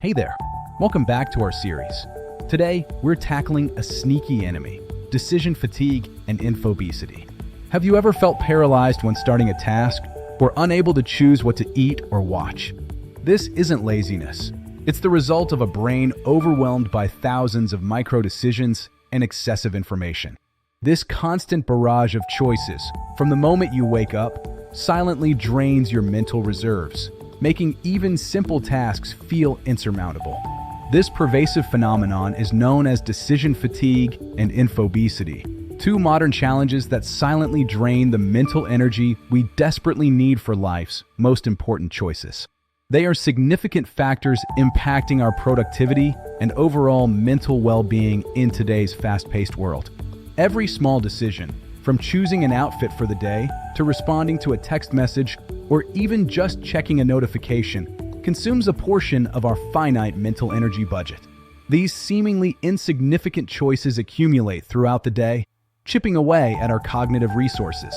Hey there, welcome back to our series. Today, we're tackling a sneaky enemy, decision fatigue and infobesity. Have you ever felt paralyzed when starting a task or unable to choose what to eat or watch? This isn't laziness. It's the result of a brain overwhelmed by thousands of micro decisions and excessive information. This constant barrage of choices, from the moment you wake up, silently drains your mental reserves, making even simple tasks feel insurmountable. This pervasive phenomenon is known as decision fatigue and infobesity, two modern challenges that silently drain the mental energy we desperately need for life's most important choices. They are significant factors impacting our productivity and overall mental well-being in today's fast-paced world. Every small decision, from choosing an outfit for the day to responding to a text message or even just checking a notification, consumes a portion of our finite mental energy budget. These seemingly insignificant choices accumulate throughout the day, chipping away at our cognitive resources.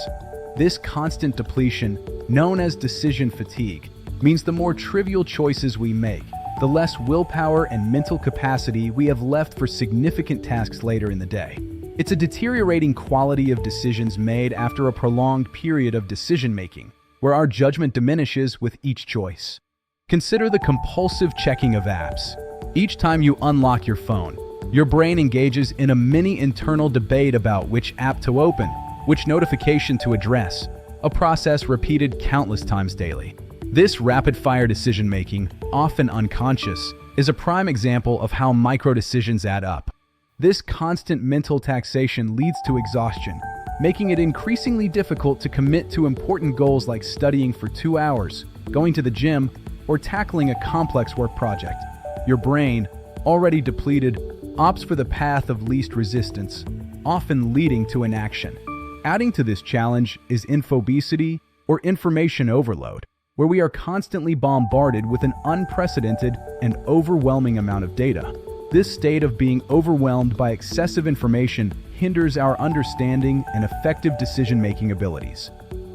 This constant depletion, known as decision fatigue, means the more trivial choices we make, the less willpower and mental capacity we have left for significant tasks later in the day. It's a deteriorating quality of decisions made after a prolonged period of decision-making, where our judgment diminishes with each choice. Consider the compulsive checking of apps. Each time you unlock your phone, your brain engages in a mini internal debate about which app to open, which notification to address, a process repeated countless times daily. This rapid-fire decision-making, often unconscious, is a prime example of how micro-decisions add up. This constant mental taxation leads to exhaustion, making it increasingly difficult to commit to important goals like studying for 2 hours, going to the gym, or tackling a complex work project. Your brain, already depleted, opts for the path of least resistance, often leading to inaction. Adding to this challenge is infobesity or information overload, where we are constantly bombarded with an unprecedented and overwhelming amount of data. This state of being overwhelmed by excessive information hinders our understanding and effective decision-making abilities.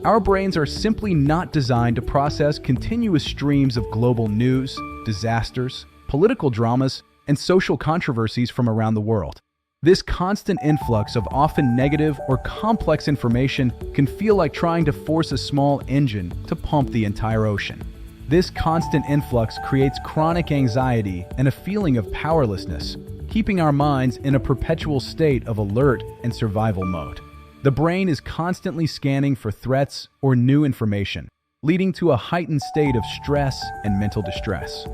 Our brains are simply not designed to process continuous streams of global news, disasters, political dramas, and social controversies from around the world. This constant influx of often negative or complex information can feel like trying to force a small engine to pump the entire ocean. This constant influx creates chronic anxiety and a feeling of powerlessness, keeping our minds in a perpetual state of alert and survival mode. The brain is constantly scanning for threats or new information, leading to a heightened state of stress and mental distress.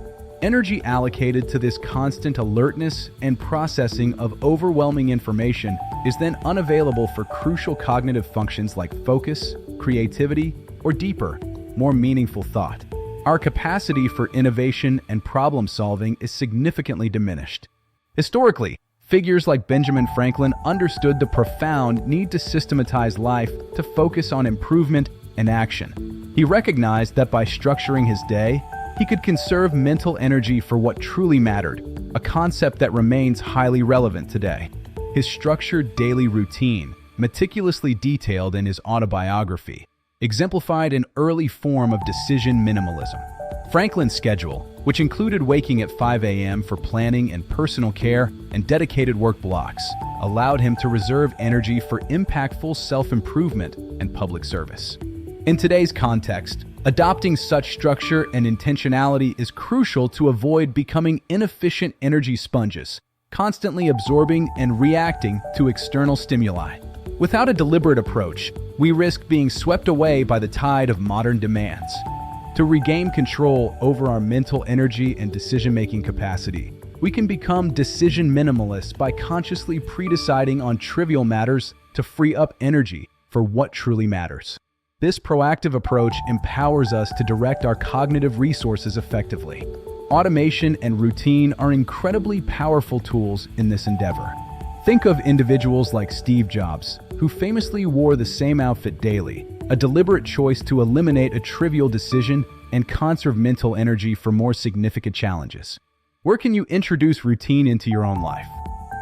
Energy allocated to this constant alertness and processing of overwhelming information is then unavailable for crucial cognitive functions like focus, creativity, or deeper, more meaningful thought. Our capacity for innovation and problem-solving is significantly diminished. Historically, figures like Benjamin Franklin understood the profound need to systematize life to focus on improvement and action. He recognized that by structuring his day, he could conserve mental energy for what truly mattered, a concept that remains highly relevant today. His structured daily routine, meticulously detailed in his autobiography, exemplified an early form of decision minimalism. Franklin's schedule, which included waking at 5 a.m. for planning and personal care and dedicated work blocks, allowed him to reserve energy for impactful self-improvement and public service. In today's context, adopting such structure and intentionality is crucial to avoid becoming inefficient energy sponges, constantly absorbing and reacting to external stimuli. Without a deliberate approach, we risk being swept away by the tide of modern demands. To regain control over our mental energy and decision-making capacity, we can become decision minimalists by consciously pre-deciding on trivial matters to free up energy for what truly matters. This proactive approach empowers us to direct our cognitive resources effectively. Automation and routine are incredibly powerful tools in this endeavor. Think of individuals like Steve Jobs, who famously wore the same outfit daily, a deliberate choice to eliminate a trivial decision and conserve mental energy for more significant challenges. Where can you introduce routine into your own life?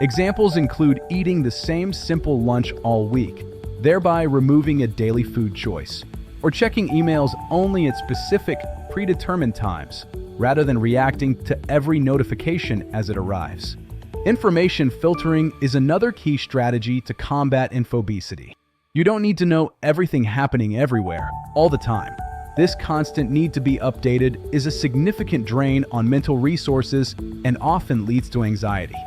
Examples include eating the same simple lunch all week, thereby removing a daily food choice, or checking emails only at specific, predetermined times, rather than reacting to every notification as it arrives. Information filtering is another key strategy to combat infobesity. You don't need to know everything happening everywhere, all the time. This constant need to be updated is a significant drain on mental resources and often leads to anxiety.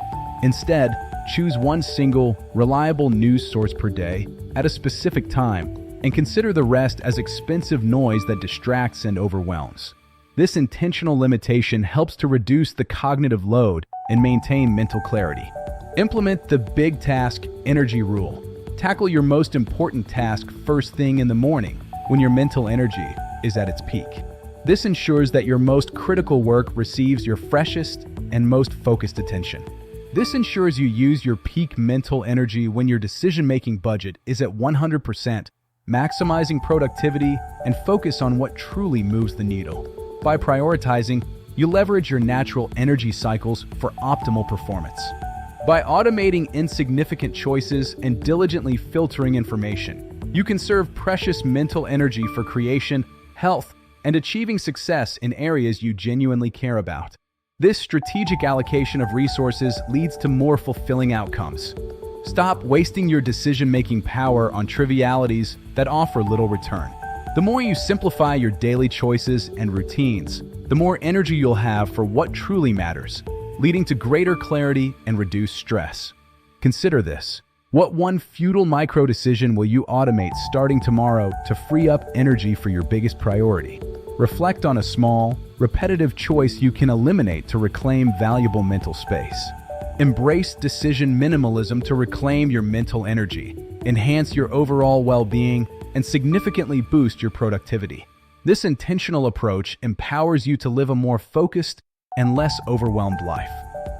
Instead, choose one single, reliable news source per day at a specific time and consider the rest as expensive noise that distracts and overwhelms. This intentional limitation helps to reduce the cognitive load and maintain mental clarity. Implement the big task energy rule. Tackle your most important task first thing in the morning when your mental energy is at its peak. This ensures that your most critical work receives your freshest and most focused attention. This ensures you use your peak mental energy when your decision-making budget is at 100%, maximizing productivity and focus on what truly moves the needle. By prioritizing, you leverage your natural energy cycles for optimal performance. By automating insignificant choices and diligently filtering information, you conserve precious mental energy for creation, health, and achieving success in areas you genuinely care about. This strategic allocation of resources leads to more fulfilling outcomes. Stop wasting your decision-making power on trivialities that offer little return. The more you simplify your daily choices and routines, the more energy you'll have for what truly matters, leading to greater clarity and reduced stress. Consider this. What one futile micro-decision will you automate starting tomorrow to free up energy for your biggest priority? Reflect on a small, repetitive choice you can eliminate to reclaim valuable mental space. Embrace decision minimalism to reclaim your mental energy, enhance your overall well-being, and significantly boost your productivity. This intentional approach empowers you to live a more focused and less overwhelmed life.